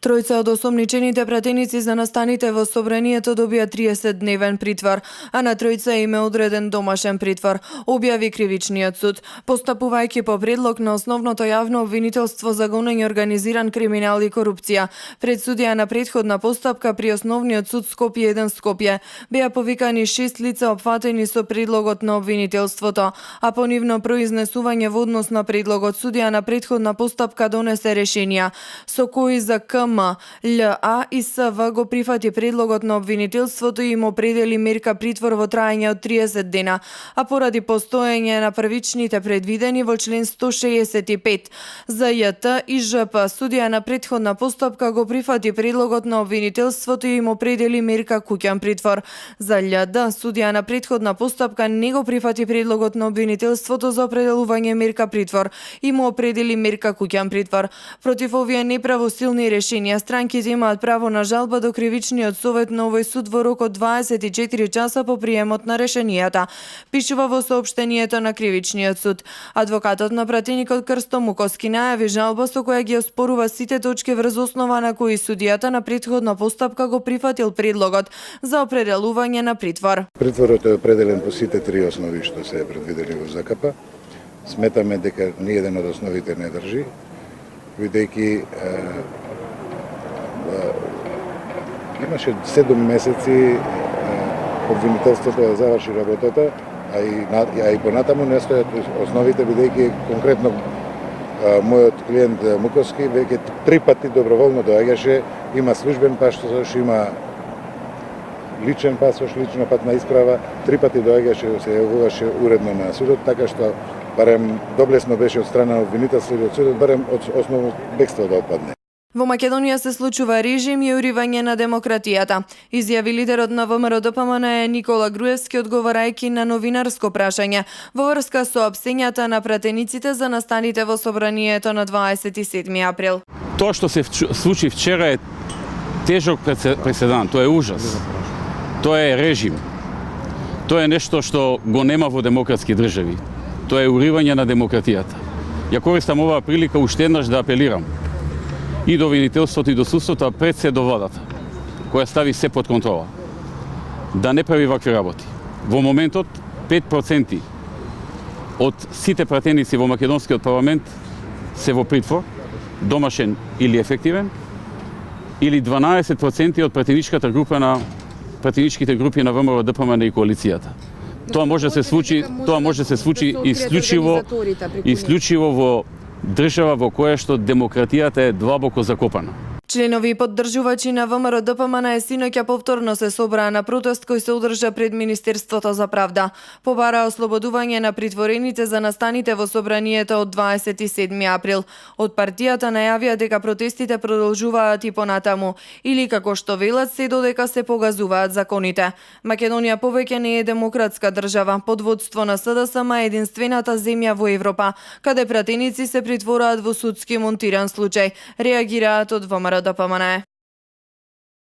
Тројца од осомничените пратеници за настаните во собранието добија 30-дневен притвор, а на тројца им е одреден домашен притвор, објави кривичниот суд, постапувајќи по предлог на основното јавно обвинителство за гонење организиран криминал и корупција. Пред судија на претходна постапка при Основниот суд Скопје 1 Скопје беа повикани 6 лица опфатени со предлогот на обвинителството, а по нивно произнесување во однос на предлогот судија на претходна постапка донесе решенија, со кои за КМ, ЛА и СВ го прифати предлогот на обвинителството и им определи мерка притвор во траење од 30 дена, а поради постоење на првичните предвидени во член 165. За ЈТ и ЖП судија на претходна постапка го прифати предлогот на обвинителството и им определи мерка куќен притвор. За љД судија на претходна постапка не го прифати предлогот на обвинителството за определување мерка притвор и му определи мерка куќен притвор. Против овие неправосилни решенија, странките имаат право на жалба до кривичниот совет на овој суд во рок од 24 часа по приемот на решенијата, пишува во соопштението на кривичниот суд. Адвокатот на пратеникот Крсто Муковски најави жалба со која ги оспорува сите точки врз основа на кои судијата на претходна постапка го прифатил предлогот за определување на притвор. Притворот е определен по сите три основи што се предвидени во ЗКП. Сметаме дека ниеден од основите не држи, бидејќи имаше 7 месеци обвинителството да заврши работата, а и понатаму не стојат основите, бидејќи конкретно мојот клиент Муковски веќе 3 пати доброволно доаѓаше, има службен пасош, има личен пасош, лична патна исправа, 3 пати доаѓаше, се јавуваше уредно на судот, така што барем доблесно беше од страна на обвинителството и од судот, барем од основно бегство да отпадне. Во Македонија се случува режим и уривање на демократијата, изјави лидерот на ВМРО ДПМН Никола Груевски одговарајќи на новинарско прашање во врска со апсењата на пратениците за настаните во собранието на 27 април. Тоа што се случи вчера е тежок преседан, тоа е ужас. Тоа е режим. Тоа е нешто што го нема во демократски држави. Тоа е уривање на демократијата. Ја користам оваа прилика уште еднаш да апелирам и до обвинителството и до судството, а пред се до владата, која стави се под контрола, да не прави вакви работи. Во моментот 5% од сите пратеници во македонскиот парламент се во притвор, домашен или ефективен, или 12% од пратеничките групи на ВМРО ДПМН и коалицијата. Тоа може да се случи исклучиво во држава во која што демократијата е длабоко закопана. Членови и поддржувачи на ВМРО ДПМН синоќа повторно се собраа на протест кој се одржа пред Министерството за правда. Побараа ослободување на притворените за настаните во собранието од 27 април. Од партијата најавија дека протестите продолжуваат и понатаму, или како што велат се додека се погазуваат законите. Македонија повеќе не е демократска држава, под водство на СДСМ е единствената земја во Европа, каде пратеници се притвораат во судски монтиран случај, реагираат од ВМРО ДПМН.